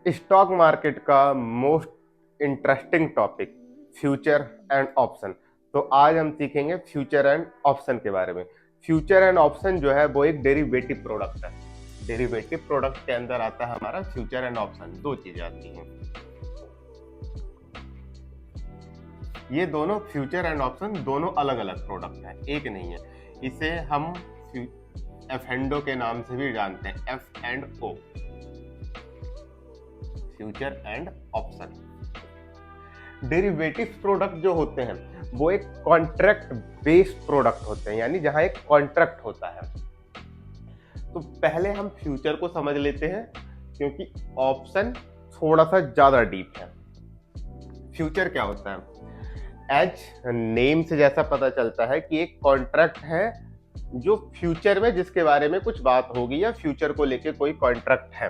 Stock market का most interesting topic future and option. तो आज हम सीखेंगे फ्यूचर एंड ऑप्शन के बारे में। फ्यूचर एंड ऑप्शन जो है वो एक डेरिवेटिव प्रोडक्ट है। डेरिवेटिव प्रोडक्ट के अंदर आता है हमारा फ्यूचर एंड ऑप्शन, दो चीजें आती हैं। ये दोनों फ्यूचर एंड ऑप्शन दोनों अलग अलग प्रोडक्ट है, एक नहीं है। इसे हम एफ एंड ओ के नाम से भी जानते हैं, F and O, future and option. Derivative product जो होते हैं वो एक कॉन्ट्रैक्ट बेस्ड प्रोडक्ट होते हैं, यानी जहां एक कॉन्ट्रैक्ट होता है। तो पहले हम फ्यूचर को समझ लेते हैं, क्योंकि ऑप्शन थोड़ा सा ज्यादा डीप है। फ्यूचर क्या होता है? एज नेम से जैसा पता चलता है कि एक कॉन्ट्रैक्ट है जो फ्यूचर में, जिसके बारे में कुछ बात होगी या फ्यूचर को लेके कोई कॉन्ट्रैक्ट है।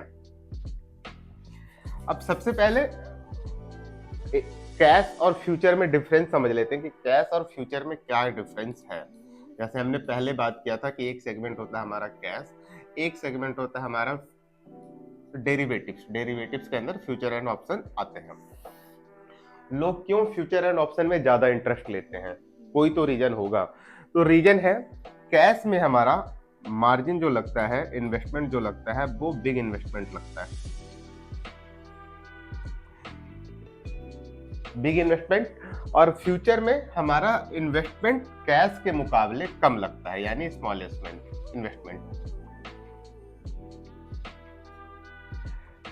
अब सबसे पहले कैश और फ्यूचर में डिफरेंस समझ लेते हैं कि कैश और फ्यूचर में क्या डिफरेंस है। जैसे हमने पहले बात किया था कि एक सेगमेंट होता है हमारा कैश, एक सेगमेंट होता है हमारा डेरिवेटिव्स। डेरिवेटिव्स के अंदर फ्यूचर एंड ऑप्शन आते हैं। लोग क्यों फ्यूचर एंड ऑप्शन में ज्यादा इंटरेस्ट लेते हैं? कोई तो रीजन होगा। तो रीजन है, कैश में हमारा मार्जिन जो लगता है, इन्वेस्टमेंट जो लगता है, वो बिग इन्वेस्टमेंट लगता है, बिग इन्वेस्टमेंट। और फ्यूचर में हमारा इन्वेस्टमेंट कैश के मुकाबले कम लगता है, यानी स्मॉल इन्वेस्टमेंट।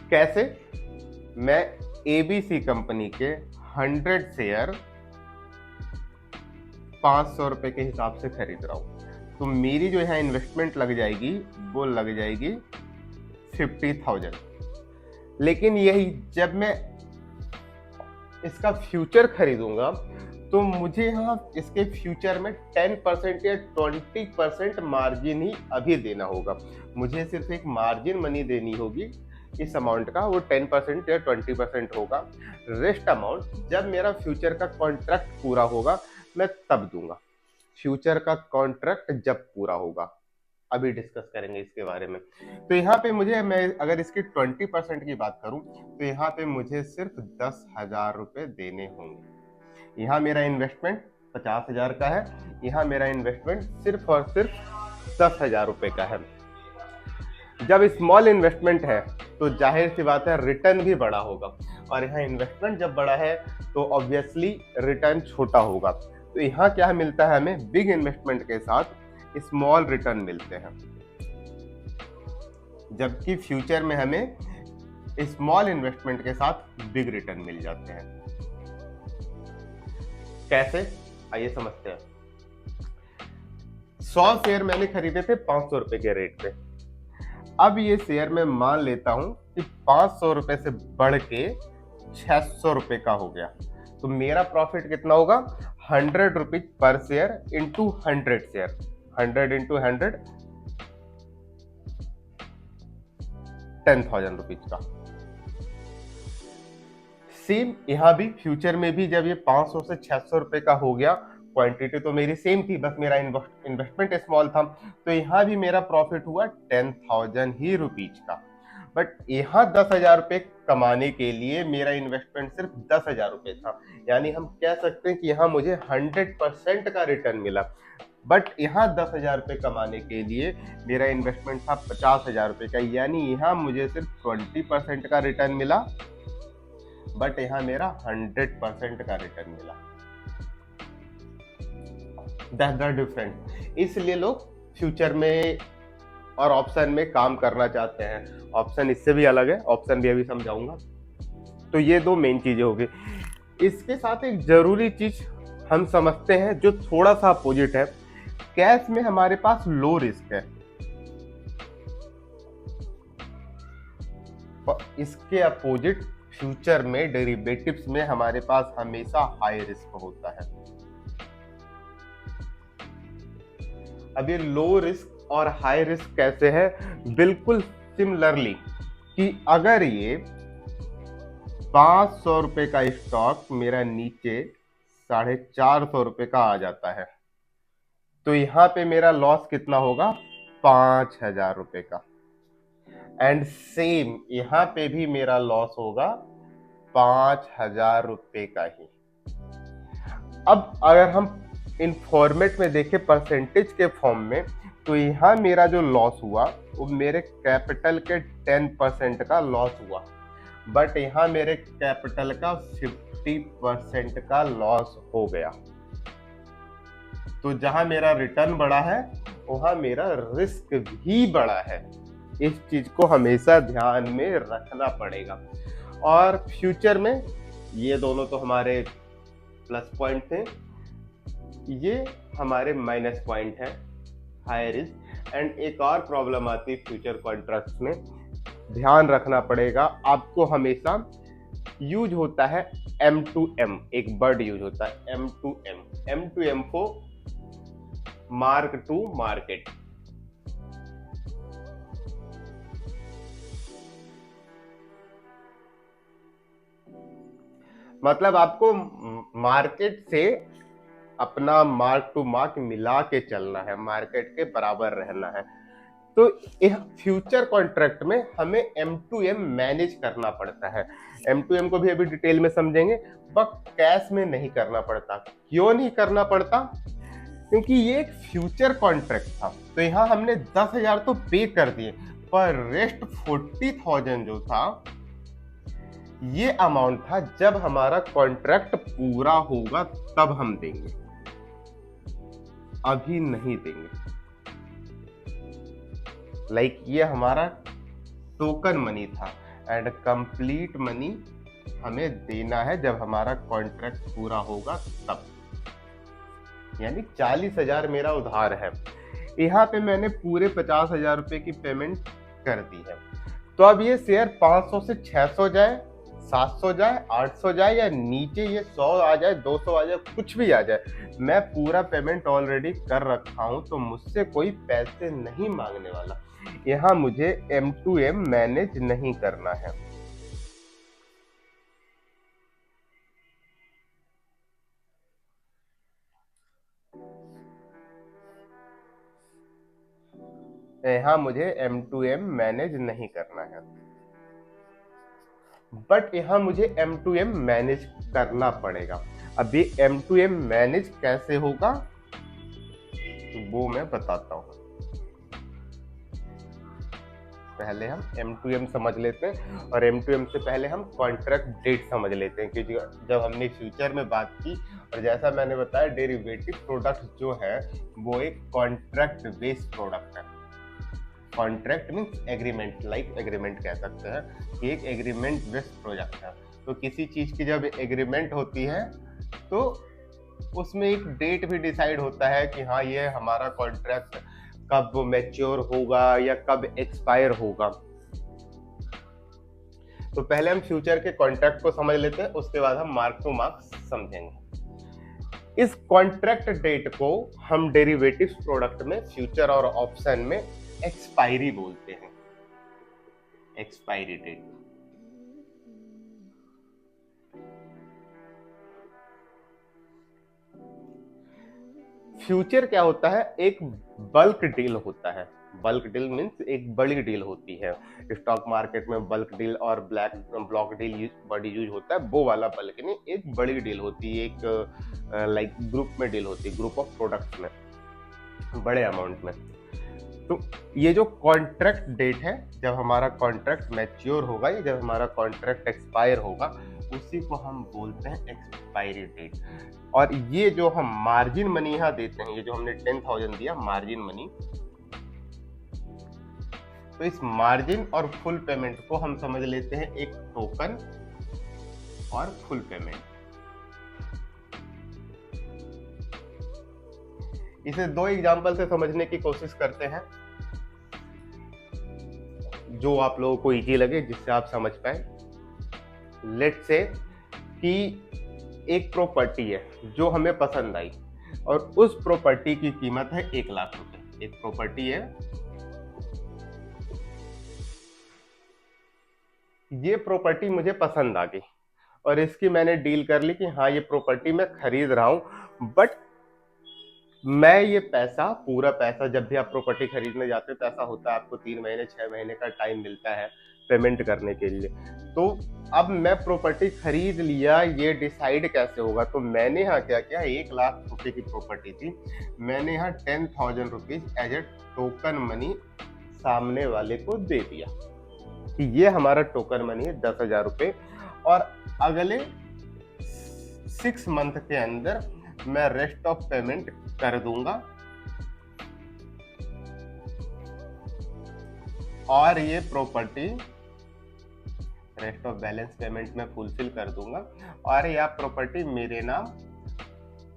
कैसे? मैं एबीसी कंपनी के 100 शेयर 500 रुपए के हिसाब से खरीद रहा हूं, तो मेरी जो यहाँ इन्वेस्टमेंट लग जाएगी वो लग जाएगी 50,000। लेकिन यही जब मैं इसका फ्यूचर खरीदूंगा तो मुझे यहाँ इसके फ्यूचर में 10% या 20% मार्जिन ही अभी देना होगा। मुझे सिर्फ एक मार्जिन मनी देनी होगी इस अमाउंट का, वो 10% या 20% होगा। रेस्ट अमाउंट जब मेरा फ्यूचर का कॉन्ट्रैक्ट पूरा होगा मैं तब दूंगा। फ्यूचर का कॉन्ट्रैक्ट जब पूरा होगा, अभी डिस्कस करेंगे इसके बारे में। तो यहाँ पे मुझे, मैं अगर इसकी 20% की बात करूं तो यहाँ पे मुझे सिर्फ 10,000 रुपए देने होंगे। यहाँ मेरा इन्वेस्टमेंट 50,000 का है, यहाँ मेरा इन्वेस्टमेंट सिर्फ और सिर्फ 10,000 रुपए का है। जब स्मॉल इन्वेस्टमेंट है तो जाहिर सी बात है रिटर्न भी बड़ा होगा, और यहाँ इन्वेस्टमेंट जब बड़ा है तो ऑब्वियसली रिटर्न छोटा होगा। तो यहाँ क्या मिलता है हमें? बिग इन्वेस्टमेंट के साथ स्मॉल रिटर्न मिलते हैं, जबकि फ्यूचर में हमें स्मॉल इन्वेस्टमेंट के साथ बिग रिटर्न मिल जाते हैं। कैसे? आइए समझते हैं। 100 शेयर मैंने खरीदे थे 500 रुपए के रेट पे। अब ये शेयर मैं मान लेता हूं कि 500 रुपए से बढ़ के 600 रुपए का हो गया, तो मेरा प्रॉफिट कितना होगा? 100 rupees per share into 100 share. 100 into 100, 10,000 rupees का। सेम यहाँ भी फ्यूचर में भी जब ये 500 से 600 रुपए का हो गया, क्वांटिटी तो मेरी सेम थी, बस मेरा इन्वेस्टमेंट स्मॉल था, तो यहाँ भी मेरा प्रॉफिट हुआ 10,000 ही रुपीज का। बट यहाँ 10,000 रुपए कमाने के लिए मेरा इन्वेस्टमेंट सिर्फ 10,000 रुपए था, यानी हम कह सकते हैं कि यहाँ मुझे 100% का रिटर्न मिला। बट यहाँ 10,000 रुपए कमाने के लिए मेरा इन्वेस्टमेंट था 50,000 रुपए का, यानी यहाँ मुझे सिर्फ 20% का रिटर्न मिला, बट यहाँ मेरा 100% का रिटर्न मिला। That's the difference. इसलिए लोग फ्यूचर में और ऑप्शन में काम करना चाहते हैं। ऑप्शन इससे भी अलग है, ऑप्शन भी अभी समझाऊंगा। तो ये दो मेन चीजें हो गई। इसके साथ एक जरूरी चीज हम समझते हैं जो थोड़ा सा अपोजिट है। कैश में हमारे पास लो रिस्क है, और इसके अपोजिट फ्यूचर में, डेरिवेटिव्स में हमारे पास हमेशा हाई रिस्क होता है। अब ये लो रिस्क और हाई रिस्क कैसे है? बिल्कुल सिमिलरली, कि अगर ये 500 रुपए का स्टॉक मेरा नीचे 450 रुपए का आ जाता है, तो यहां पे मेरा लॉस कितना होगा? 5,000 रुपए का। एंड सेम यहाँ पे भी मेरा लॉस होगा 5,000 रुपए का ही। अब अगर हम इन फॉर्मेट में देखें परसेंटेज के फॉर्म में, तो यहाँ मेरा जो लॉस हुआ वो मेरे कैपिटल के 10% का लॉस हुआ, बट यहाँ मेरे कैपिटल का 50% का लॉस हो गया। तो जहां मेरा रिटर्न बड़ा है वहां मेरा रिस्क भी बड़ा है। इस चीज को हमेशा ध्यान में रखना पड़ेगा। और फ्यूचर में ये दोनों तो हमारे प्लस पॉइंट थे, ये हमारे माइनस पॉइंट है, हाई रिस्क। एंड एक और प्रॉब्लम आती है फ्यूचर कॉन्ट्रैक्ट्स में, ध्यान रखना पड़ेगा आपको हमेशा, यूज होता है M2M, एक वर्ड यूज होता है M2M। M2M को मार्क टू मार्केट। मतलब आपको मार्केट से अपना मार्क टू मार्क मिला के चलना है, मार्केट के बराबर रहना है। तो फ्यूचर कॉन्ट्रैक्ट में हमें M2M मैनेज करना पड़ता है। M2M को भी अभी डिटेल में समझेंगे, बट कैश में नहीं करना पड़ता। क्यों नहीं करना पड़ता? क्योंकि ये एक फ्यूचर कॉन्ट्रैक्ट था, तो यहाँ हमने 10,000 तो पे कर दिए, पर रेस्ट 40,000 जो था ये अमाउंट था जब हमारा कॉन्ट्रैक्ट पूरा होगा तब हम देंगे, अभी नहीं देंगे। लाइक ये हमारा टोकन मनी था, एंड कंप्लीट मनी हमें देना है जब हमारा कॉन्ट्रैक्ट पूरा होगा तब। यानी 40,000 मेरा उधार है, यहाँ पे मैंने पूरे 50,000 रुपए की पेमेंट कर दी है। तो अब ये शेयर 500 से 600 जाए, 700 जाए, 800 जाए, या नीचे ये 100 आ जाए, 200 आ जाए, कुछ भी आ जाए, मैं पूरा पेमेंट ऑलरेडी कर रखा हूं, तो मुझसे कोई पैसे नहीं मांगने वाला। यहाँ मुझे M2M मैनेज नहीं करना है। यहाँ मुझे M2M मैनेज नहीं करना है, बट यहाँ मुझे M2M मैनेज करना पड़ेगा। अभी M2M मैनेज कैसे होगा वो मैं बताता हूँ। पहले हम M2M समझ लेते हैं, और M2M से पहले हम कॉन्ट्रैक्ट डेट समझ लेते हैं, क्योंकि जब हमने फ्यूचर में बात की, और जैसा मैंने बताया डेरिवेटिव प्रोडक्ट जो है वो एक कॉन्ट्रैक्ट बेस्ड प्रोडक्ट है। Contract means agreement, like agreement कह सकते हैं कि एक एग्रीमेंट बेस्ड प्रोडक्ट है। तो किसी चीज की जब एग्रीमेंट होती है तो उसमें एक डेट भी डिसाइड होता है कि हाँ ये हमारा कॉन्ट्रैक्ट कब मैच्योर होगा या कब एक्सपायर होगा। तो पहले हम फ्यूचर के कॉन्ट्रैक्ट को समझ लेते हैं, उसके बाद हम मार्क टू मार्क समझेंगे। इस कॉन्ट्रैक्ट डेट को हम डेरिवेटिव्स प्रोडक्ट में, फ्यूचर और ऑप्शन में एक्सपायरी बोलते हैं, एक्सपायरी डेट। फ्यूचर क्या होता है? एक बल्क डील होता है। बल्क डील मीन्स एक बड़ी डील होती है। स्टॉक मार्केट में बल्क डील और ब्लॉक डील बड़ी यूज होता है, वो वाला बल्क नहीं, एक बड़ी डील होती है, एक लाइक ग्रुप में डील होती है, ग्रुप ऑफ प्रोडक्ट्स में, बड़े अमाउंट में। तो ये जो कॉन्ट्रैक्ट डेट है, जब हमारा कॉन्ट्रैक्ट मैच्योर होगा या जब हमारा कॉन्ट्रैक्ट एक्सपायर होगा, उसी को हम बोलते हैं एक्सपायरी डेट। और ये जो हम मार्जिन मनी यहाँ देते हैं, ये जो हमने 10,000 दिया मार्जिन मनी, तो इस मार्जिन और फुल पेमेंट को हम समझ लेते हैं एक टोकन और फुल पेमेंट। इसे दो एग्जांपल से समझने की कोशिश करते हैं, जो आप लोगों को इजी लगे, जिससे आप समझ पाए। लेट्स से कि एक प्रॉपर्टी है जो हमें पसंद आई, और उस प्रॉपर्टी की कीमत है 1 लाख रुपए। एक प्रॉपर्टी है, ये प्रॉपर्टी मुझे पसंद आ गई, और इसकी मैंने डील कर ली कि हाँ ये प्रॉपर्टी मैं खरीद रहा हूं, बट मैं ये पैसा, पूरा पैसा, जब भी आप प्रॉपर्टी खरीदने जाते हैं तो ऐसा होता है आपको 3 महीने 6 महीने का टाइम मिलता है पेमेंट करने के लिए। तो अब मैं प्रॉपर्टी खरीद लिया, ये डिसाइड कैसे होगा? तो मैंने यहाँ क्या किया, 1 लाख रुपए की प्रॉपर्टी थी, मैंने यहाँ 10,000 rupees as a token money सामने वाले को दे दिया कि ये हमारा टोकन मनी है 10,000 रुपये, और अगले 6 मंथ के अंदर मैं रेस्ट ऑफ पेमेंट कर दूंगा, और ये property rest of balance payment में फुलफिल कर दूंगा, और यह प्रॉपर्टी मेरे नाम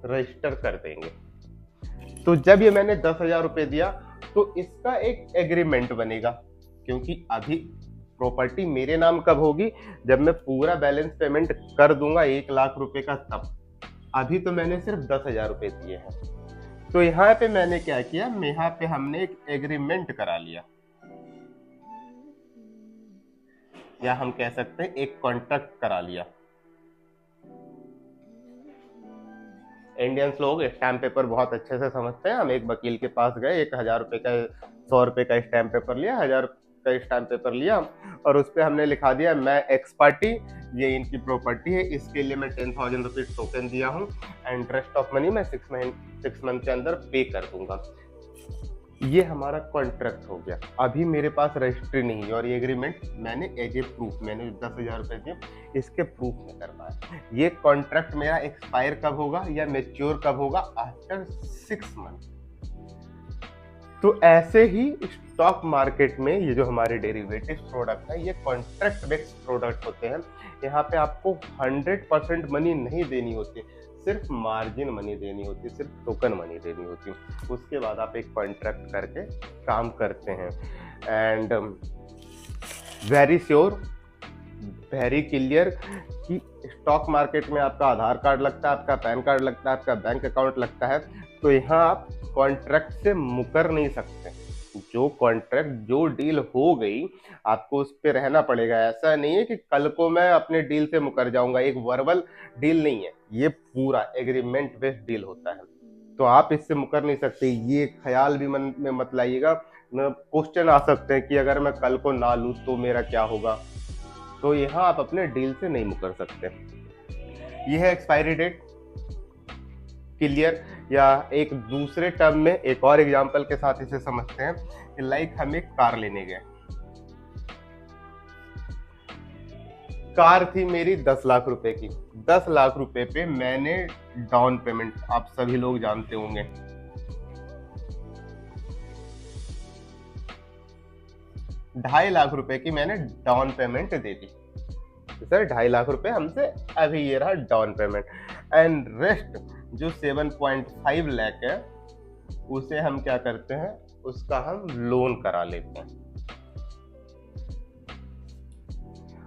रजिस्टर कर देंगे। तो जब ये मैंने 10,000 रुपये दिया तो इसका एक एग्रीमेंट बनेगा, क्योंकि अभी प्रॉपर्टी मेरे नाम कब होगी, जब मैं पूरा बैलेंस पेमेंट कर दूंगा 1 लाख रुपए का, तब। अभी तो मैंने सिर्फ 10,000 रुपये दिए हैं। तो यहाँ पे मैंने क्या किया, यहाँ पे हमने एक एग्रीमेंट करा लिया, या हम कह सकते हैं एक कॉन्ट्रैक्ट करा लिया। इंडियंस लोग स्टैम्प पेपर बहुत अच्छे से समझते हैं। हम एक वकील के पास गए, 1,000 रुपये का 100 रुपये का स्टैम्प पेपर लिया, 1,000 का स्टैम्प पेपर लिया, और उस पर हमने लिखा दिया मैं एक्स पार्टी, ये इनकी प्रॉपर्टी है, इसके लिए मैं 10,000 रुपीज टोकन दिया हूँ, एंड रेस्ट ऑफ मनी मैं 6 मंथ के अंदर पे कर दूंगा। ये हमारा कॉन्ट्रैक्ट हो गया। अभी मेरे पास रजिस्ट्री नहीं है, और ये एग्रीमेंट मैंने एज ए प्रूफ, मैंने 10,000 रुपये दिए इसके प्रूफ में करवाया। ये कॉन्ट्रैक्ट मेरा एक्सपायर कब होगा या मेच्योर कब होगा? After 6 month. तो ऐसे ही स्टॉक मार्केट में ये जो हमारे डेरिवेटिव प्रोडक्ट है, ये कॉन्ट्रैक्ट बेस्ड प्रोडक्ट होते हैं। यहाँ पे आपको 100% मनी नहीं देनी होती, सिर्फ मार्जिन मनी देनी होती है, सिर्फ टोकन मनी देनी होती है। उसके बाद आप एक कॉन्ट्रैक्ट करके काम करते हैं, and very sure, very clear कि स्टॉक मार्केट में आपका आधार कार्ड लगता है, आपका पैन कार्ड लगता है, आपका बैंक अकाउंट लगता है, तो यहाँ आप कॉन्ट्रैक्ट से मुकर नहीं सकते। जो कॉन्ट्रैक्ट, जो डील हो गई, आपको उस पर रहना पड़ेगा। ऐसा नहीं है कि कल को मैं अपने डील से मुकर जाऊंगा, एक वर्बल डील नहीं है, ये पूरा एग्रीमेंट बेस्ड डील होता है। तो आप इससे मुकर नहीं सकते, ये ख्याल भी मन में मत लाइएगा। क्वेश्चन आ सकते हैं कि अगर मैं कल को ना लूँ तो मेरा क्या होगा, तो यहाँ आप अपने डील से नहीं मुकर सकते। यह है एक्सपायरी डेट, क्लियर। या एक दूसरे टर्म में एक और एग्जांपल के साथ इसे समझते हैं कि लाइक हम एक कार लेने गए, कार थी मेरी 10 लाख रुपए की, 10 लाख रुपए पे मैंने डाउन पेमेंट, आप सभी लोग जानते होंगे, 2.5 लाख रुपए की मैंने डाउन पेमेंट दे दी। सर 2.5 लाख रुपए हमसे, अभी ये रहा डाउन पेमेंट, एंड रेस्ट जो 7.5 लाख है उसे हम क्या करते हैं, उसका हम लोन करा लेते हैं।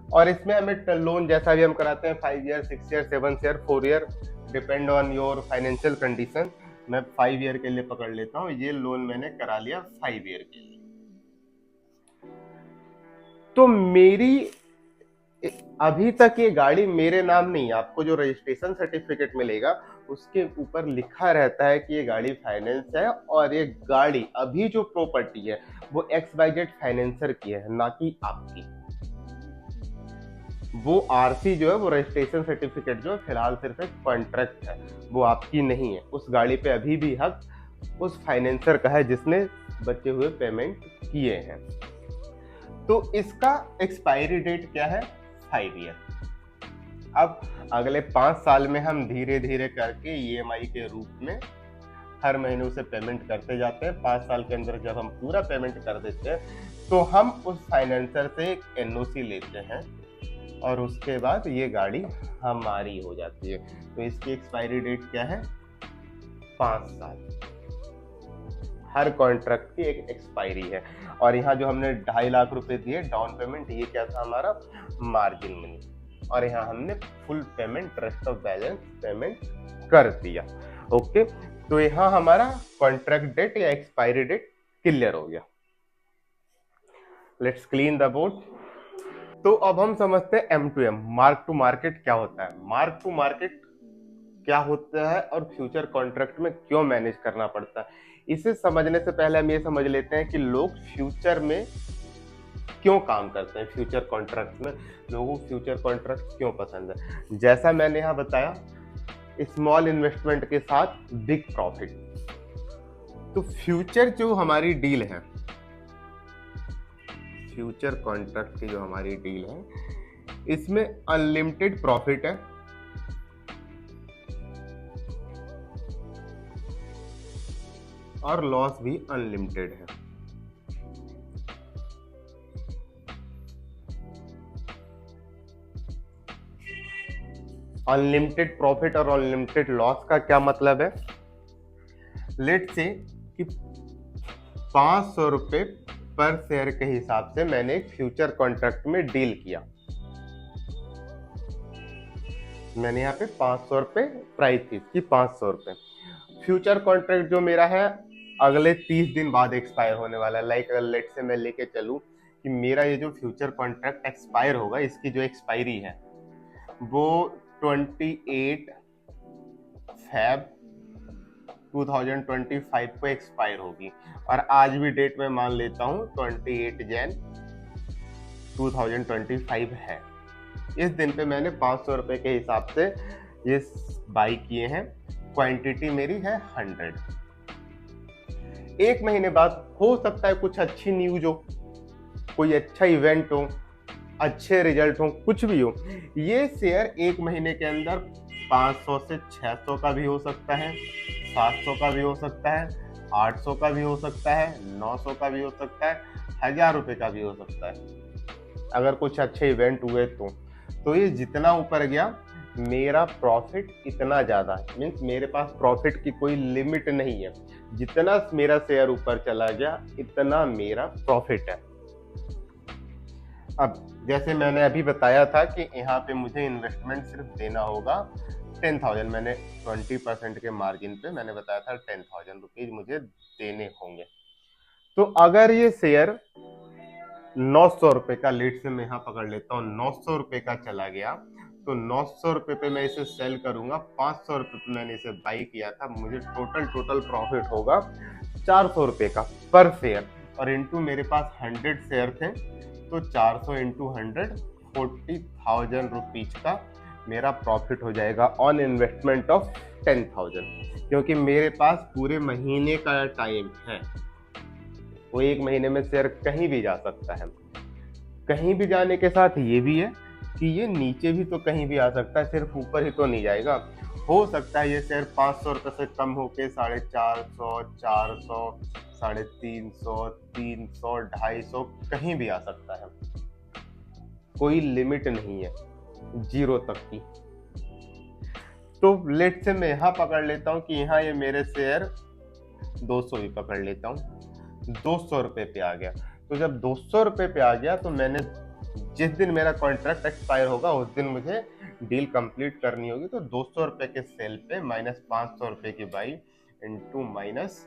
और इसमें हमें लोन जैसा भी हम कराते हैं, 5 year, 6 year, 7 year, 4 year, depend on your financial condition. मैं 5 ईयर के लिए पकड़ लेता हूँ, ये लोन मैंने करा लिया 5 ईयर के लिए। तो मेरी अभी तक ये गाड़ी मेरे नाम नहीं, आपको जो रजिस्ट्रेशन सर्टिफिकेट मिलेगा उसके ऊपर लिखा रहता है कि ये गाड़ी फाइनेंस है, और ये गाड़ी अभी जो प्रॉपर्टी है वो XYZ फाइनेंसर की है, ना कि आपकी। वो आरसी जो है, वो रजिस्ट्रेशन सर्टिफिकेट जो है, फिलहाल सिर्फ एक कॉन्ट्रैक्ट है, वो आपकी नहीं है। उस गाड़ी पे अभी भी हक उस फाइनेंसर का है जिसने बचे हुए पेमेंट किए हैं। तो इसका एक्सपायरी डेट क्या है? 5 ईयर। अब अगले 5 साल में हम धीरे धीरे करके EMI के रूप में हर महीने उसे पेमेंट करते जाते हैं। 5 साल के अंदर जब हम पूरा पेमेंट कर देते हैं तो हम उस फाइनेंसर से एक NOC लेते हैं, और उसके बाद ये गाड़ी हमारी हो जाती है। तो इसकी एक्सपायरी डेट क्या है? 5 साल। हर कॉन्ट्रैक्ट की एक एक्सपायरी है। और यहाँ जो हमने 2.5 लाख रुपए दिए डाउन पेमेंट, ये क्या था? हमारा मार्जिन मनी। और यहाँ हमने full payment, rest of balance payment कर दिया। ओके, तो यहाँ हमारा कॉन्ट्रैक्ट डेट या एक्सपायरी डेट क्लियर हो गया। Let's clean the board. तो अब हम समझते हैं M2M, मार्क टू मार्केट क्या होता है। मार्क टू मार्केट क्या होता है और फ्यूचर कॉन्ट्रैक्ट में क्यों मैनेज करना पड़ता है। इसे समझने से पहले हम ये समझ लेते हैं कि लोग फ्यूचर में क्यों काम करते हैं। फ्यूचर कॉन्ट्रैक्ट में लोगों को फ्यूचर कॉन्ट्रैक्ट क्यों पसंद है। जैसा मैंने यहाँ बताया, स्मॉल इन्वेस्टमेंट के साथ बिग प्रॉफिट। तो फ्यूचर जो हमारी डील है, फ्यूचर कॉन्ट्रैक्ट की जो हमारी डील है, इसमें अनलिमिटेड प्रॉफिट है और लॉस भी अनलिमिटेड है। अनलिमिटेड प्रॉफिट और अनलिमिटेड लॉस का क्या मतलब है। लेट से कि 500 रुपये पर शेयर के हिसाब से मैंने एक फ्यूचर कॉन्ट्रैक्ट में डील किया। मैंने यहाँ पे 500 रुपये प्राइस थी कि 500 रुपये। फ्यूचर कॉन्ट्रैक्ट जो मेरा है अगले 30 दिन बाद एक्सपायर होने वाला है। लाइक लेट से मैं लेके चलूँ कि मेरा ये जो फ्यूचर कॉन्ट्रैक्ट एक्सपायर होगा, इसकी जो एक्सपायरी है वो 28 फेब 2025 को एक्सपायर होगी, और आज भी डेट में मान लेता हूँ 28 जैन 2025 है। इस दिन पे मैंने 500 रुपये के हिसाब से ये बाई किए हैं। क्वांटिटी मेरी है 100। एक महीने बाद हो सकता है कुछ अच्छी न्यूज हो, कोई अच्छा इवेंट हो, अच्छे रिजल्ट हो, कुछ भी हो, ये शेयर एक महीने के अंदर 500 से 600 का भी हो सकता है, 700 का भी हो सकता है, 800 का भी हो सकता है, 900 का भी हो सकता है, 1000 रुपये का भी हो सकता है, अगर कुछ अच्छे इवेंट हुए तो ये जितना ऊपर गया मेरा प्रॉफिट इतना ज़्यादा है। मीन्स मेरे पास प्रॉफिट की कोई लिमिट नहीं है। जितना मेरा शेयर ऊपर चला गया इतना मेरा प्रॉफिट है। अब जैसे मैंने अभी बताया था कि यहाँ पे मुझे इन्वेस्टमेंट सिर्फ देना होगा 10,000। मैंने 20% के मार्जिन पे मैंने बताया था 10,000 रुपीज मुझे देने होंगे। तो अगर ये शेयर 900 रुपये का, लेट से मैं यहाँ पकड़ लेता हूँ, 900 रुपये का चला गया, तो 900 रुपये पे मैं इसे सेल करूंगा। 500 रुपये पे मैंने इसे बाई किया था, मुझे टोटल प्रॉफिट होगा 400 रुपये का पर शेयर, और इंटू मेरे पास 100 शेयर थे, तो 400 इंटू 100 40,000 रुपीज का मेरा प्रॉफिट हो जाएगा ऑन इन्वेस्टमेंट ऑफ 10,000। क्योंकि मेरे पास पूरे महीने का टाइम है, वो एक महीने में शेयर कहीं भी जा सकता है। कहीं भी जाने के साथ ये भी है कि ये नीचे भी तो कहीं भी आ सकता है, सिर्फ ऊपर ही तो नहीं जाएगा। हो सकता है ये शेयर 500 रुपये से कम होके 450, 400, 350, 300, 250 कहीं भी आ सकता है। कोई लिमिट नहीं है जीरो तक की। तो लेट से मैं यहाँ पकड़ लेता हूँ कि यहाँ ये मेरे शेयर 200 भी पकड़ लेता हूँ, 200 रुपये पे आ गया। तो जब 200 रुपये पे आ गया तो मैंने जिस दिन मेरा कॉन्ट्रैक्ट एक्सपायर होगा उस दिन मुझे डील कंप्लीट करनी होगी। तो 200 रुपये के सेल पे माइनस 500 रुपये की बाई इंटू माइनस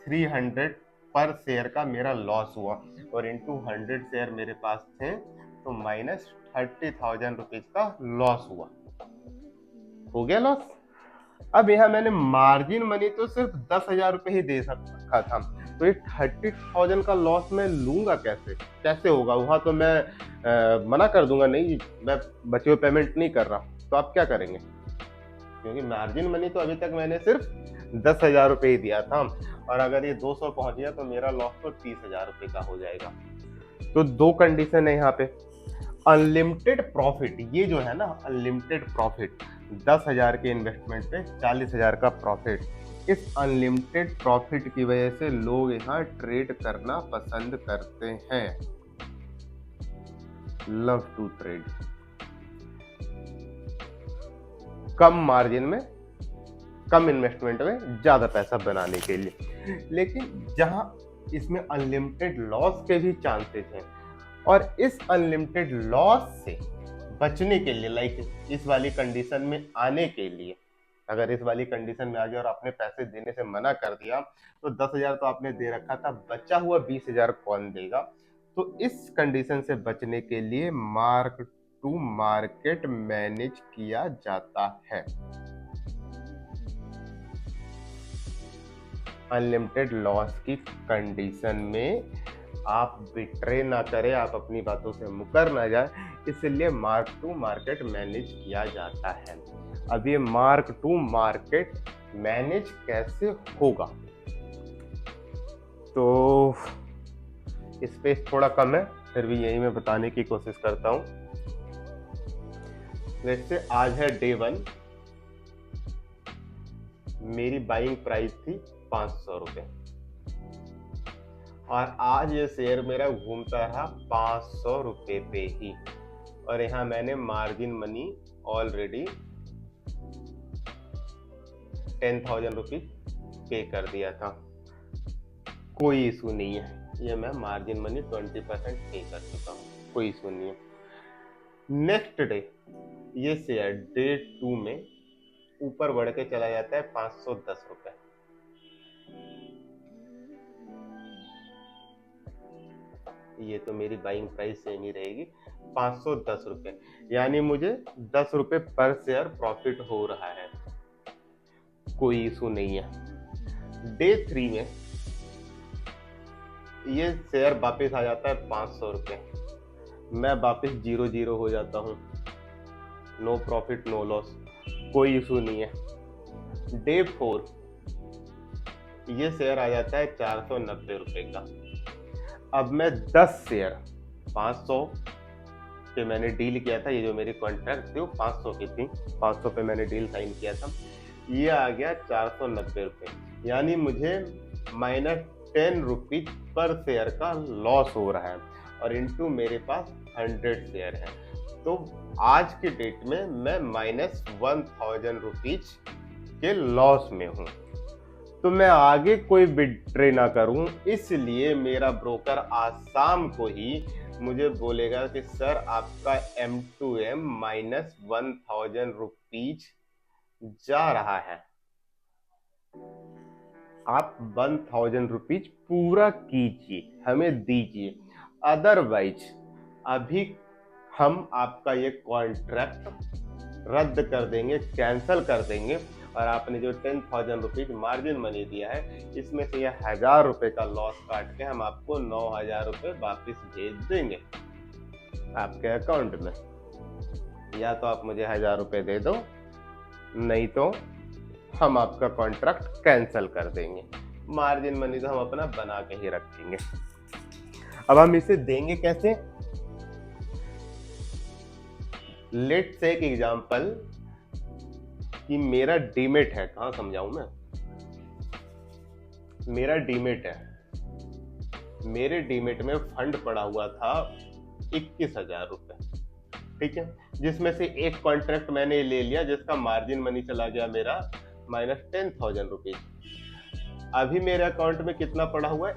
300 पर शेयर का मेरा लॉस हुआ, और इंटू 100 शेयर मेरे पास थे तो माइनस 30,000 रुपीज का लॉस हुआ। हो गया लॉस। अब यहाँ मैंने मार्जिन मनी तो सिर्फ 10,000 रुपये ही दे सकता था, तो ये 30,000 का लॉस मैं लूंगा कैसे होगा। वहां तो मैं मना कर दूंगा, नहीं मैं बचे हुए पेमेंट नहीं कर रहा। तो आप क्या करेंगे, क्योंकि मार्जिन मनी तो अभी तक मैंने सिर्फ 10,000 रुपये ही दिया था, और अगर ये 200 पहुंच गया तो मेरा लॉस तो 30,000 रुपये का हो जाएगा। तो दो कंडीशन है यहाँ पे। अनलिमिटेड प्रॉफिट, ये जो है ना अनलिमिटेड प्रॉफिट, 10,000 के इन्वेस्टमेंट पे 40,000 का प्रॉफिट, इस अनलिमिटेड प्रॉफिट की वजह से लोग यहाँ ट्रेड करना पसंद करते हैं। लव टू ट्रेड, कम मार्जिन में कम इन्वेस्टमेंट में ज्यादा पैसा बनाने के लिए। लेकिन जहां इसमें अनलिमिटेड लॉस के भी चांसेस हैं, और इस अनलिमिटेड लॉस से बचने के लिए, लाइक इस वाली कंडीशन में आने के लिए, अगर इस वाली कंडीशन में आ गया और आपने पैसे देने से मना कर दिया तो 10,000 तो आपने दे रखा था, बचा हुआ 20,000 कौन देगा। तो इस कंडीशन से बचने के लिए मार्क टू मार्केट मैनेज किया जाता है। अनलिमिटेड लॉस की कंडीशन में आप बिट्रे ना करें, आप अपनी बातों से मुकर ना जाए, इसलिए मार्क टू मार्केट मैनेज किया जाता है। अब ये मार्क टू मार्केट मैनेज कैसे होगा, तो स्पेस थोड़ा कम है, फिर भी यही मैं बताने की कोशिश करता हूँ। वैसे आज है डे 1, मेरी बाइंग प्राइस थी 500 रुपये और आज ये शेयर मेरा घूमता रहा 500 रुपये पे ही, और यहाँ मैंने मार्जिन मनी ऑलरेडी 10,000 रुपीज पे कर दिया था। कोई इशू नहीं है, ये मैं मार्जिन मनी 20% पे कर चुका हूँ, कोई इशू नहीं है। नेक्स्ट डे ये शेयर डे 2 में ऊपर बढ़ के चला जाता है 510 रुपये। ये तो मेरी बाइंग प्राइस सेम ही रहेगी 510 रुपये, यानी मुझे 10 रुपये पर शेयर प्रॉफिट हो रहा है, कोई इशू नहीं है। डे 3 में ये शेयर वापस आ जाता है 500 रुपये, मैं वापस 0 हो जाता हूँ, नो प्रॉफिट नो लॉस, कोई इशू नहीं है। डे 4 ये शेयर आ जाता है 490 रुपये का। अब मैं 10 शेयर 500 पे मैंने डील किया था, ये जो मेरी कॉन्ट्रैक्ट थी वो 500 की थी, 500 पे मैंने डील साइन किया था, ये आ गया 490 रुपये, यानी मुझे -10 रुपीज पर शेयर का लॉस हो रहा है, और इनटू मेरे पास 100 शेयर है, तो आज के डेट में मैं -1000 रुपीज के लॉस में हूँ। तो मैं आगे कोई विड्रे ना करूं, इसलिए मेरा ब्रोकर आज शाम को ही मुझे बोलेगा कि सर आपका M2M -1000 रुपीज जा रहा है, आप 1000 रुपीज पूरा कीजिए, हमें दीजिए, अदरवाइज अभी हम आपका ये कॉन्ट्रैक्ट रद्द कर देंगे, कैंसल कर देंगे, और आपने जो 10,000 रुपीज मार्जिन मनी दिया है इसमें से यह 1000 रुपये का लॉस काट के हम आपको 9,000 रुपये वापिस भेज देंगे आपके अकाउंट में। या तो आप मुझे 1000 रुपये दे दो, नहीं तो हम आपका कॉन्ट्रैक्ट कैंसल कर देंगे, मार्जिन मनी तो हम अपना बना के ही रखेंगे। अब हम इसे देंगे कैसे? लेट्स से एक एग्जांपल कि मेरा डीमेट है, कहाँ समझाऊं मैं, मेरा डीमेट है, मेरे डीमेट में फंड पड़ा हुआ था 21,000 रुपये, ठीक है, जिसमें से एक कॉन्ट्रैक्ट मैंने ले लिया जिसका मार्जिन मनी चला गया मेरा -10,000 रुपीज। अभी मेरे अकाउंट में कितना पड़ा हुआ है?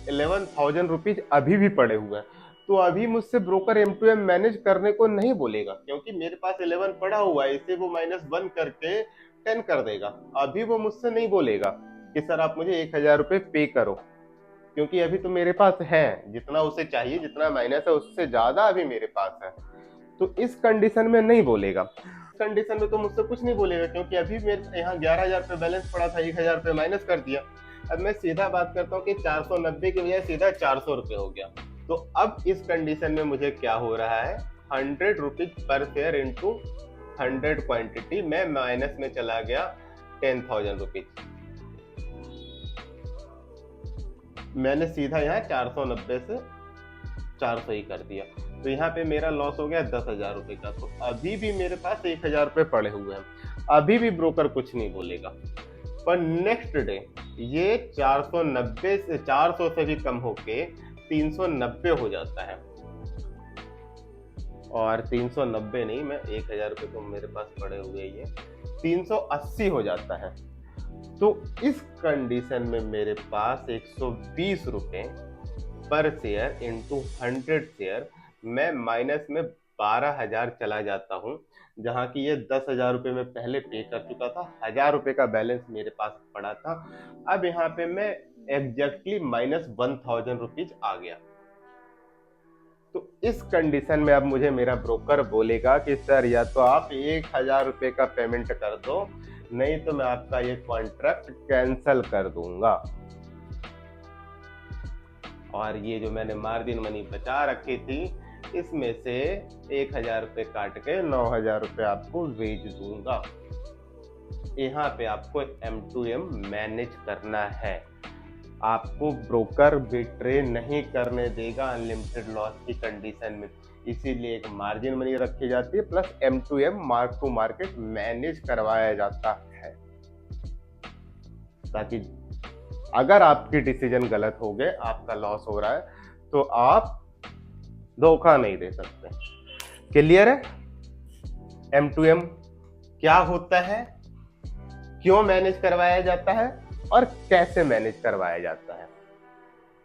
11,000 रुपीज अभी भी पड़े हुए हैं, तो अभी मुझसे ब्रोकर M2M मैनेज करने को नहीं बोलेगा, क्योंकि मेरे पास 11 पड़ा हुआ है, इसे वो -1 करके 10 कर देगा। अभी वो मुझसे नहीं बोलेगा कि सर आप मुझे 1,000 रुपये पे करो, क्योंकि अभी तो मेरे पास है, जितना उसे चाहिए, जितना माइनस है उससे ज्यादा अभी मेरे पास है, तो इस कंडीशन में नहीं बोलेगा। कंडीशन में तो मुझसे कुछ नहीं बोलेगा, क्योंकि अभी मेरे यहाँ 11,000 रुपये बैलेंस पड़ा था, 1,000 रुपये माइनस कर दिया। अब मैं सीधा बात करता हूँ कि 490 की बजाय सीधा 400 रुपये हो गया। तो अब इस कंडीशन में मुझे क्या हो रहा है, 100 rupees per share into 100 quantity, मैं माइनस में चला गया 10,000 रुपीज। मैंने सीधा यहाँ 490 से 400 ही कर दिया, तो यहाँ पे मेरा लॉस हो गया 10,000 रुपये का। तो अभी भी मेरे पास 1,000 रुपये पड़े हुए हैं, अभी भी ब्रोकर कुछ नहीं बोलेगा। पर नेक्स्ट डे ये 400 से भी कम होके 390 हो जाता है, और 390 नहीं, मैं 1,000 रुपये तो मेरे पास पड़े हुए, ये 380 हो जाता है। तो इस कंडीशन में मेरे पास 120 रुपये पर शेयर इंटू 100 शेयर, मैं माइनस में 12,000 चला जाता हूँ, जहाँ की ये 10,000 रुपये में पहले पे कर चुका था, 1,000 रुपये का बैलेंस मेरे पास पड़ा था। अब यहाँ पे मैं एग्जैक्टली -1000 रुपीज आ गया। तो इस कंडीशन में अब मुझे मेरा ब्रोकर बोलेगा कि सर या तो आप 1,000 रुपये का पेमेंट कर दो, नहीं तो मैं आपका ये कॉन्ट्रैक्ट कैंसल कर दूंगा। और ये जो मैंने मार्जिन मनी बचा रखी थी, इसमें से 1,000 रुपये काट के 9,000 रुपये आपको भेज दूंगा। यहाँ पे आपको M2M मैनेज करना है। आपको ब्रोकर बिट्रे नहीं करने देगा अनलिमिटेड लॉस की कंडीशन में, इसीलिए एक मार्जिन मनी रखी जाती है plus M2M mark to market manage करवाया जाता है, ताकि अगर आपकी डिसीजन गलत हो गए, आपका लॉस हो रहा है, तो आप धोखा नहीं दे सकते। क्लियर है? M2M क्या होता है, क्यों मैनेज करवाया जाता है और कैसे मैनेज करवाया जाता है,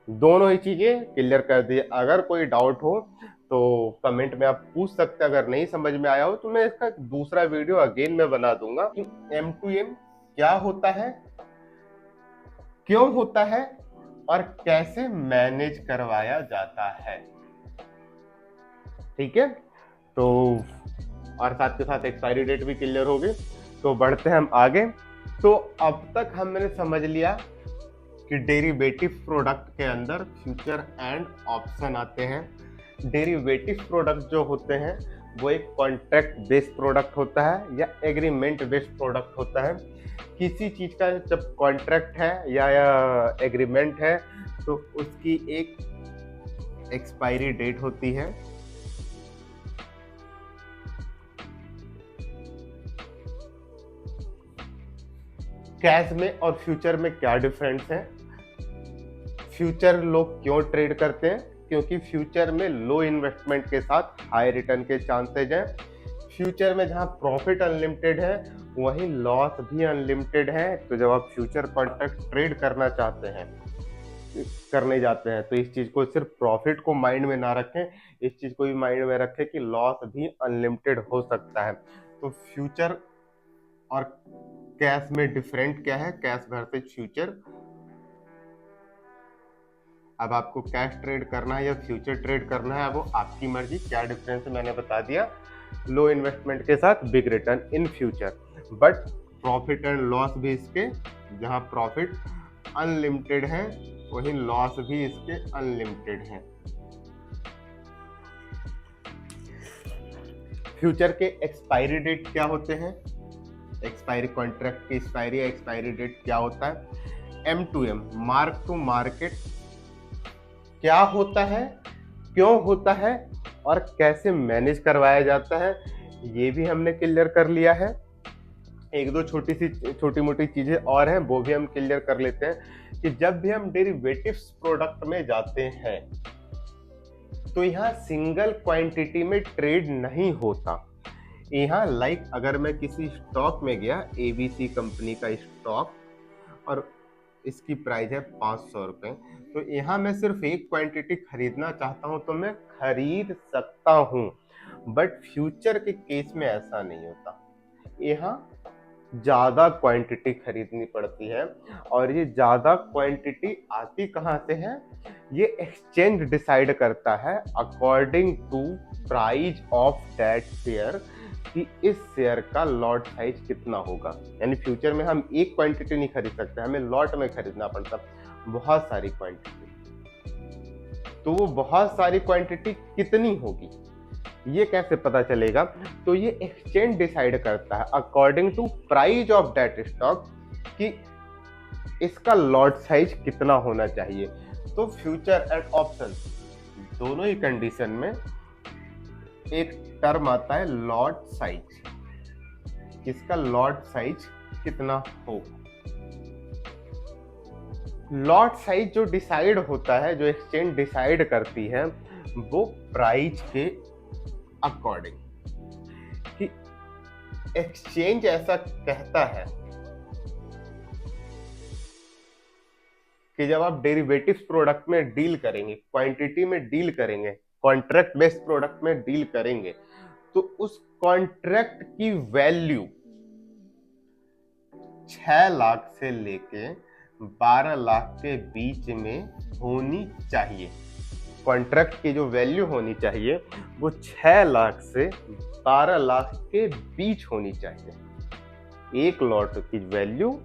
दोनों ही चीजें क्लियर कर दी। अगर कोई डाउट हो तो कमेंट में आप पूछ सकते हैं, अगर नहीं समझ में आया हो तो मैं इसका दूसरा वीडियो अगेन में बना दूंगा कि M2M क्या होता है, क्यों होता है और कैसे मैनेज करवाया जाता है। ठीक है, तो और साथ के साथ एक्सपायरी डेट भी क्लियर होगी। तो बढ़ते हैं हम आगे। तो अब तक हमने समझ लिया कि डेरिवेटिव प्रोडक्ट के अंदर फ्यूचर एंड ऑप्शन आते हैं। डेरिवेटिव प्रोडक्ट जो होते हैं वो एक कॉन्ट्रैक्ट बेस्ड प्रोडक्ट होता है या एग्रीमेंट बेस्ड प्रोडक्ट होता है। किसी चीज का जब कॉन्ट्रैक्ट है या एग्रीमेंट है तो उसकी एक एक्सपायरी डेट होती है। कैश में और फ्यूचर में क्या डिफरेंस है? फ्यूचर लोग क्यों ट्रेड करते हैं? क्योंकि फ्यूचर में लो इन्वेस्टमेंट के साथ हाई रिटर्न के चांसेज हैं। फ्यूचर में जहां प्रॉफिट अनलिमिटेड है वहीं लॉस भी अनलिमिटेड है। तो जब आप फ्यूचर कॉन्ट्रैक्ट ट्रेड करना चाहते हैं, करने जाते हैं, तो इस चीज को सिर्फ प्रॉफिट को माइंड में ना रखें, इस चीज को भी माइंड में रखें कि लॉस भी अनलिमिटेड हो सकता है। तो फ्यूचर और कैश में डिफरेंट क्या है, कैश वर्सेस फ्यूचर। अब आपको कैश ट्रेड करना है या फ्यूचर ट्रेड करना है, वो आपकी मर्जी। क्या डिफरेंस है मैंने बता दिया, लो इन्वेस्टमेंट के साथ big return in future, but profit and loss भी इसके, जहां प्रॉफिट अनलिमिटेड है वहीं लॉस भी इसके अनलिमिटेड है। फ्यूचर के एक्सपायरी डेट क्या होते हैं? एक्सपायरी कॉन्ट्रैक्ट की एक्सपायरी डेट क्या होता है? M2M मार्क टू मार्केट क्या होता है, क्यों होता है और कैसे मैनेज करवाया जाता है, ये भी हमने क्लियर कर लिया है। एक दो छोटी मोटी चीजें और हैं, वो भी हम क्लियर कर लेते हैं कि जब भी हम डेरिवेटिव्स प्रोडक्ट में जाते हैं तो यहाँ सिंगल क्वांटिटी में ट्रेड नहीं होता। यहाँ अगर मैं किसी स्टॉक में गया, ABC कंपनी का स्टॉक, और इसकी प्राइस है 500 रुपए, तो यहाँ मैं सिर्फ एक क्वांटिटी खरीदना चाहता हूँ तो मैं खरीद सकता हूँ। बट फ्यूचर के केस में ऐसा नहीं होता, यहाँ ज्यादा क्वांटिटी खरीदनी पड़ती है। और ये ज्यादा क्वांटिटी आती कहाँ से है? ये एक्सचेंज डिसाइड करता है according to price of that share, कि इस शेयर का लॉट साइज कितना होगा। यानी फ्यूचर में हम एक क्वांटिटी नहीं खरीद सकते, हमें लॉट में खरीदना पड़ता बहुत सारी क्वांटिटी। तो वो बहुत सारी क्वांटिटी कितनी होगी ये कैसे पता चलेगा? तो ये एक्सचेंज डिसाइड करता है according to price of that stock कि इसका लॉट साइज कितना होना चाहिए। तो फ्यूचर एंड ऑप्शन दोनों ही कंडीशन में एक टर्म आता है लॉट साइज, इसका लॉट साइज कितना हो। लॉट साइज जो डिसाइड होता है, जो एक्सचेंज डिसाइड करती है, वो प्राइस के अकॉर्डिंग, कि एक्सचेंज ऐसा कहता है कि जब आप डेरिवेटिव्स प्रोडक्ट में डील करेंगे, क्वांटिटी में डील करेंगे, कॉन्ट्रैक्ट बेस्ड प्रोडक्ट में डील करेंगे, तो उस कॉन्ट्रैक्ट की वैल्यू 6 लाख से लेके 12 लाख के बीच में होनी चाहिए। कॉन्ट्रैक्ट की जो वैल्यू होनी चाहिए वो 6 लाख से 12 लाख के बीच होनी चाहिए। एक लॉट की वैल्यू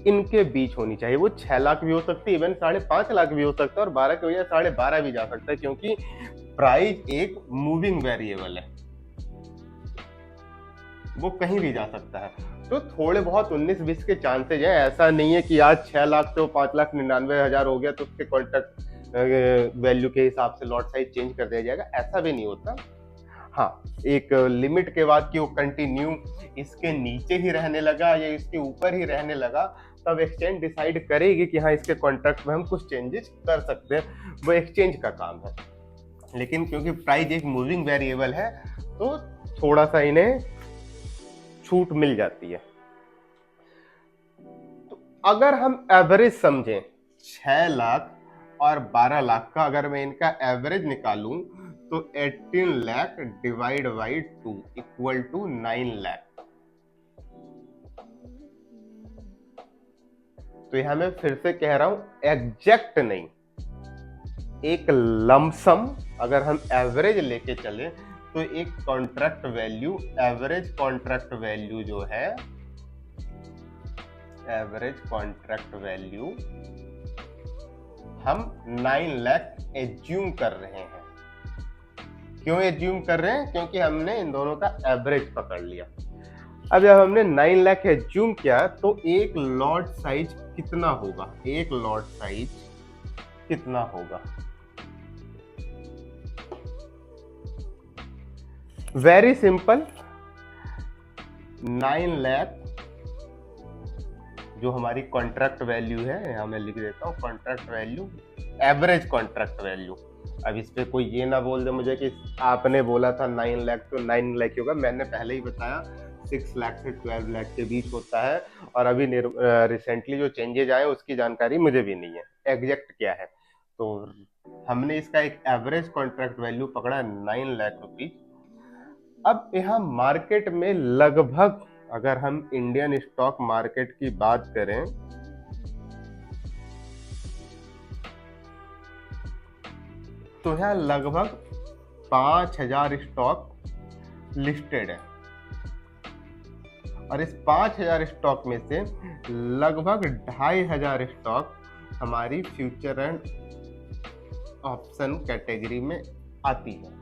इनके बीच होनी चाहिए। वो 6 लाख भी हो सकती है, इवन 5.5 लाख भी हो सकता है, और 12 की वजह 12.5 भी जा सकता है, क्योंकि प्राइस एक मूविंग वेरिएबल है, वो कहीं भी जा सकता है। तो थोड़े बहुत 19-20 के चांसेज है, ऐसा नहीं है कि आज 6 लाख से 5,99,000 हो गया तो उसके कॉन्ट्रैक्ट वैल्यू के हिसाब से लॉट साइज चेंज कर दिया जाएगा, ऐसा भी नहीं होता। हाँ, एक लिमिट के बाद कि वो कंटिन्यू इसके नीचे ही रहने लगा या इसके ऊपर ही रहने लगा, तब एक्सचेंज डिसाइड करेगी कि हाँ इसके कॉन्ट्रैक्ट में हम कुछ चेंजेस कर सकते हैं, वो एक्सचेंज का काम है। लेकिन क्योंकि प्राइस एक मूविंग वेरिएबल है तो थोड़ा सा इन्हें छूट मिल जाती है। तो अगर हम एवरेज समझें 6 लाख और 12 लाख का, अगर मैं इनका एवरेज निकालूं तो 18 lakh divide by 2 equal to 9 lakh. तो यहां मैं फिर से कह रहा हूं, एग्जैक्ट नहीं, एक लमसम अगर हम एवरेज लेके चले तो एक contract value, average contract value जो है, एवरेज कॉन्ट्रैक्ट वैल्यू हम 9 लाख एज्यूम कर रहे हैं। क्यों एज्यूम कर रहे हैं? क्योंकि हमने इन दोनों का एवरेज पकड़ लिया। अब जब हमने 9 लाख एज्यूम किया तो एक लॉट साइज कितना होगा, एक लॉट साइज कितना होगा? वेरी सिंपल, 9 लाख जो हमारी कॉन्ट्रैक्ट वैल्यू है, यहां मैं लिख देता हूं contract value, average contract value. अब इस पे कोई ये ना बोल दे मुझे कि आपने बोला था 9 लाख तो 9 लाख ही होगा। मैंने पहले ही बताया 6 लाख से 12 लाख के बीच होता है, और अभी रिसेंटली जो चेंजेज आए उसकी जानकारी मुझे भी नहीं है एग्जैक्ट क्या है। तो हमने इसका एक एवरेज कॉन्ट्रैक्ट वैल्यू पकड़ा 9 लाख रुपीज। अब यहाँ मार्केट में लगभग, अगर हम इंडियन स्टॉक मार्केट की बात करें, तो यहाँ लगभग 5,000 स्टॉक लिस्टेड है, और इस 5,000 स्टॉक में से लगभग 2,500 स्टॉक हमारी फ्यूचर एंड ऑप्शन कैटेगरी में आती है।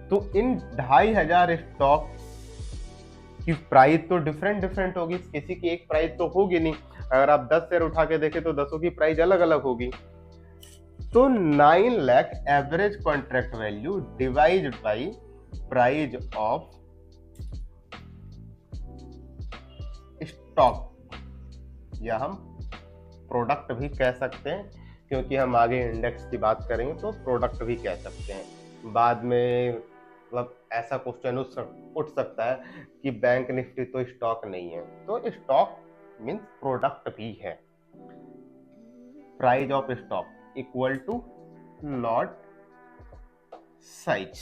तो इन 2,500 स्टॉक की प्राइस तो डिफरेंट होगी, किसी की एक प्राइस तो होगी नहीं। अगर आप 10 शेयर उठा के देखें तो 10 की प्राइस अलग अलग होगी। तो 9 lakh average contract value divide by price of stock, या हम प्रोडक्ट भी कह सकते हैं, क्योंकि हम आगे इंडेक्स की बात करेंगे तो प्रोडक्ट भी कह सकते हैं। बाद में मतलब ऐसा क्वेश्चन उठ सकता है कि बैंक निफ्टी तो स्टॉक नहीं है, तो स्टॉक मींस प्रोडक्ट भी है। Price of stock equal to lot size.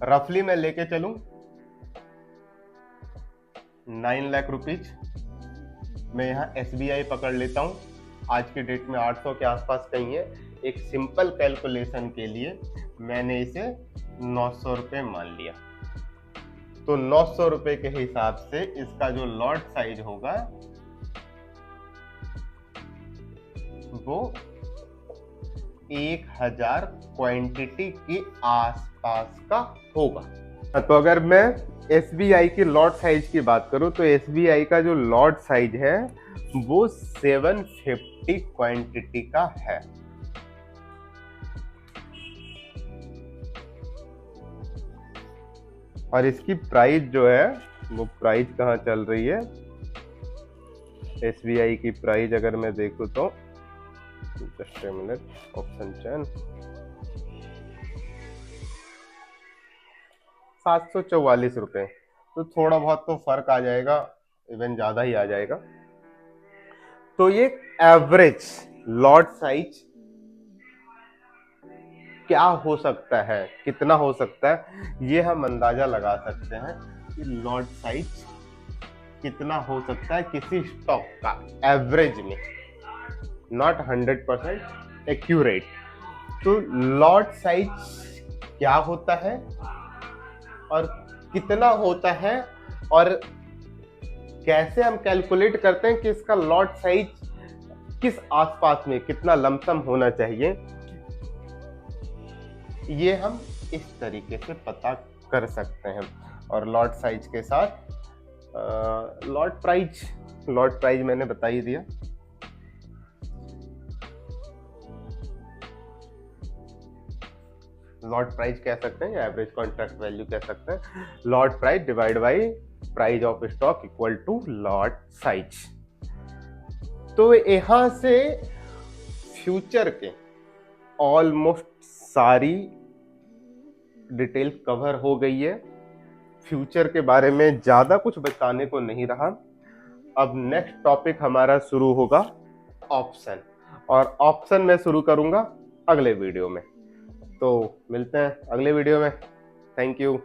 रफली मैं लेके चलूं 9 लाख रुपीज, मैं यहाँ SBI पकड़ लेता हूँ, आज की डेट में 800 के आसपास कहीं है। एक सिंपल कैलकुलेशन के लिए मैंने इसे 900 रुपये मान लिया। तो 900 रुपये के हिसाब से इसका जो लॉट साइज होगा वो 1000 क्वांटिटी के आसपास का होगा। तो अगर मैं SBI की लॉट साइज की बात करूं तो SBI का जो लॉट साइज है वो 750 क्वांटिटी का है। और इसकी प्राइस जो है वो प्राइस कहाँ चल रही है, SBI की प्राइस अगर मैं देखूं तो जस्ट ए मिनट, ऑप्शन चैन 744 रुपए। तो थोड़ा बहुत तो फर्क आ जाएगा, इवन ज्यादा ही आ जाएगा। तो ये एवरेज लॉट साइज क्या हो सकता है, कितना हो सकता है, ये हम अंदाजा लगा सकते हैं कि लॉट साइज कितना हो सकता है किसी स्टॉक का एवरेज में, नॉट 100% एक्यूरेट। तो लॉट साइज क्या होता है और कितना होता है और कैसे हम कैलकुलेट करते हैं कि इसका लॉट साइज किस आसपास में कितना लमसम होना चाहिए, ये हम इस तरीके से पता कर सकते हैं। और लॉट साइज के साथ लॉट प्राइस मैंने बता ही दिया। लॉट प्राइस कह सकते हैं या एवरेज कॉन्ट्रैक्ट वैल्यू कह सकते हैं। Lot price divide by price of stock equal to lot size. तो यहां से फ्यूचर के ऑलमोस्ट सारी डिटेल कवर हो गई है। फ्यूचर के बारे में ज्यादा कुछ बताने को नहीं रहा। अब नेक्स्ट टॉपिक हमारा शुरू होगा ऑप्शन, और ऑप्शन मैं शुरू करूंगा अगले वीडियो में। तो मिलते हैं अगले वीडियो में। Thank you.